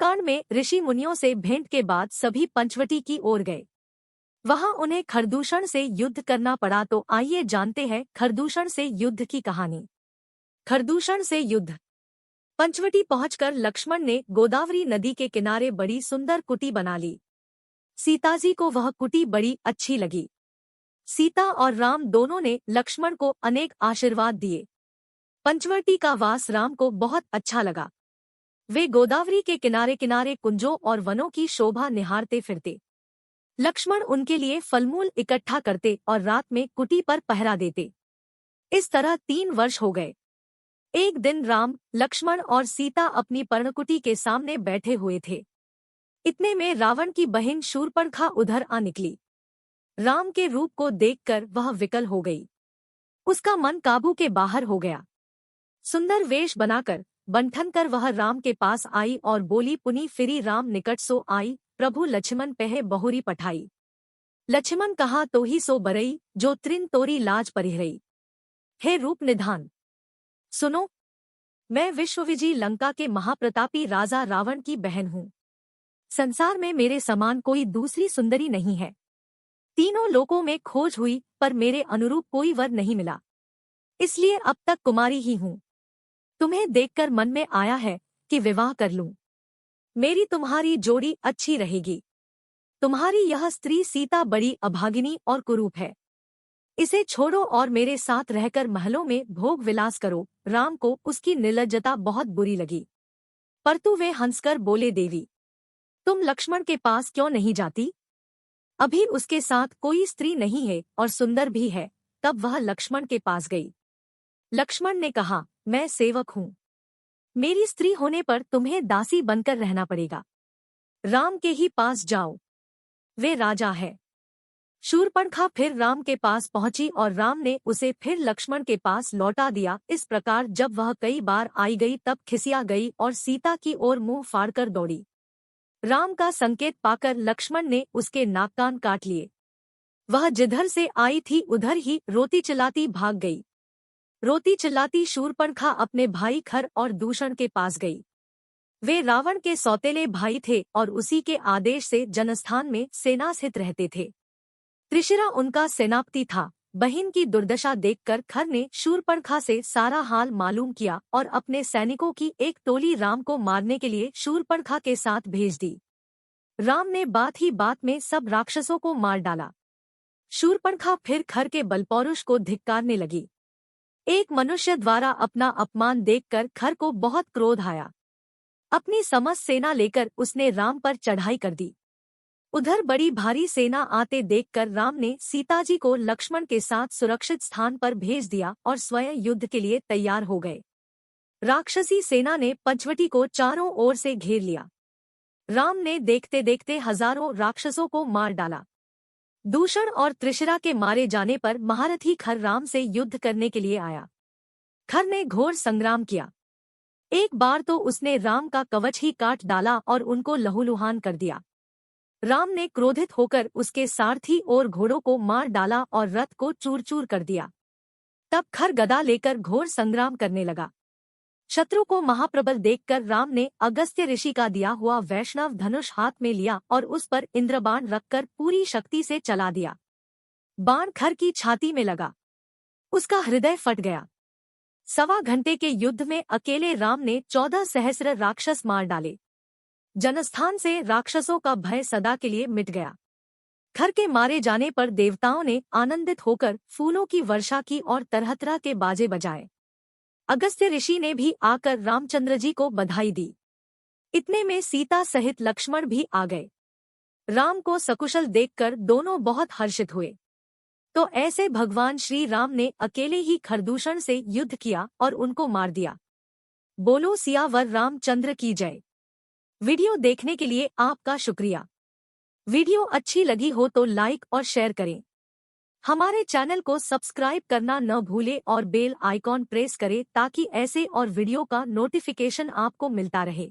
सुंदरकांड में ऋषि मुनियों से भेंट के बाद सभी पंचवटी की ओर गए। वहां उन्हें खरदूषण से युद्ध करना पड़ा। तो आइए जानते हैं खरदूषण से युद्ध की कहानी। खरदूषण से युद्ध। पंचवटी पहुंचकर लक्ष्मण ने गोदावरी नदी के किनारे बड़ी सुंदर कुटी बना ली। सीताजी को वह कुटी बड़ी अच्छी लगी। सीता और राम दोनों ने लक्ष्मण को अनेक आशीर्वाद दिए। पंचवटी का वास राम को बहुत अच्छा लगा। वे गोदावरी के किनारे किनारे कुंजों और वनों की शोभा निहारते फिरते। लक्ष्मण उनके लिए फलमूल इकट्ठा करते और रात में कुटी पर पहरा देते। इस तरह 3 वर्ष हो गए। एक दिन राम, लक्ष्मण और सीता अपनी पर्णकुटी के सामने बैठे हुए थे। इतने में रावण की बहन शूर्पणखा उधर आ निकली। राम के रूप को देखकर वह विकल हो गई। उसका मन काबू के बाहर हो गया। सुंदर वेश बनाकर बंठन कर वह राम के पास आई और बोली, पुनि फिरी राम निकट सो आई, प्रभु लक्ष्मण पहे बहुरी पठाई। लक्ष्मण कहा तो ही सो बरई, जो त्रिन तोरी लाज परिहरई। हे रूप निधान, सुनो, मैं विश्वविजयी लंका के महाप्रतापी राजा रावण की बहन हूँ। संसार में मेरे समान कोई दूसरी सुंदरी नहीं है। तीनों लोकों में खोज हुई पर मेरे अनुरूप कोई वर नहीं मिला, इसलिए अब तक कुमारी ही हूँ। तुम्हें देखकर मन में आया है कि विवाह कर लूं। मेरी तुम्हारी जोड़ी अच्छी रहेगी। तुम्हारी यह स्त्री सीता बड़ी अभागिनी और कुरूप है। इसे छोड़ो और मेरे साथ रहकर महलों में भोग विलास करो। राम को उसकी निर्लज्जता बहुत बुरी लगी, परंतु वे हंसकर बोले, देवी, तुम लक्ष्मण के पास क्यों नहीं जाती? अभी उसके साथ कोई स्त्री नहीं है और सुंदर भी है। तब वह लक्ष्मण के पास गई। लक्ष्मण ने कहा, मैं सेवक हूँ। मेरी स्त्री होने पर तुम्हें दासी बनकर रहना पड़ेगा। राम के ही पास जाओ, वे राजा है। शूर्पणखा फिर राम के पास पहुंची और राम ने उसे फिर लक्ष्मण के पास लौटा दिया। इस प्रकार जब वह कई बार आई गई तब खिसिया गई और सीता की ओर मुंह फाड़कर दौड़ी। राम का संकेत पाकर लक्ष्मण ने उसके नाक कान काट लिए। वह जिधर से आई थी उधर ही रोती चिल्लाती भाग गई। रोती चिल्लाती शूर्पणखा अपने भाई खर और दूषण के पास गई। वे रावण के सौतेले भाई थे और उसी के आदेश से जनस्थान में सेनास्थित रहते थे। त्रिशिरा उनका सेनापति था। बहन की दुर्दशा देखकर खर ने शूर्पणखा से सारा हाल मालूम किया और अपने सैनिकों की एक टोली राम को मारने के लिए शूर्पणखा के साथ भेज दी। राम ने बात ही बात में सब राक्षसों को मार डाला। शूर्पणखा फिर खर के बलपौरुष को धिक्कारने लगी। एक मनुष्य द्वारा अपना अपमान देखकर खर को बहुत क्रोध आया। अपनी समस्त सेना लेकर उसने राम पर चढ़ाई कर दी। उधर बड़ी भारी सेना आते देखकर राम ने सीताजी को लक्ष्मण के साथ सुरक्षित स्थान पर भेज दिया और स्वयं युद्ध के लिए तैयार हो गए। राक्षसी सेना ने पंचवटी को चारों ओर से घेर लिया। राम ने देखते देखते हजारों राक्षसों को मार डाला। दूषण और त्रिशिरा के मारे जाने पर महारथी खर राम से युद्ध करने के लिए आया। खर ने घोर संग्राम किया। एक बार तो उसने राम का कवच ही काट डाला और उनको लहूलुहान कर दिया। राम ने क्रोधित होकर उसके सारथी और घोड़ों को मार डाला और रथ को चूर चूर कर दिया। तब खर गदा लेकर घोर संग्राम करने लगा। शत्रु को महाप्रबल देखकर राम ने अगस्त्य ऋषि का दिया हुआ वैष्णव धनुष हाथ में लिया और उस पर इंद्रबाण रखकर पूरी शक्ति से चला दिया। बाण खर की छाती में लगा, उसका हृदय फट गया। 1.25 घंटे के युद्ध में अकेले राम ने 14 सहस्र राक्षस मार डाले। जनस्थान से राक्षसों का भय सदा के लिए मिट गया। खर के मारे जाने पर देवताओं ने आनंदित होकर फूलों की वर्षा की और तरह तरह के बाजे बजाए। अगस्त्य ऋषि ने भी आकर रामचंद्र जी को बधाई दी। इतने में सीता सहित लक्ष्मण भी आ गए। राम को सकुशल देखकर दोनों बहुत हर्षित हुए। तो ऐसे भगवान श्री राम ने अकेले ही खरदूषण से युद्ध किया और उनको मार दिया। बोलो सियावर रामचंद्र की जय। वीडियो देखने के लिए आपका शुक्रिया। वीडियो अच्छी लगी हो तो लाइक और शेयर करें। हमारे चैनल को सब्सक्राइब करना न भूलें और बेल आइकॉन प्रेस करें ताकि ऐसे और वीडियो का नोटिफिकेशन आपको मिलता रहे।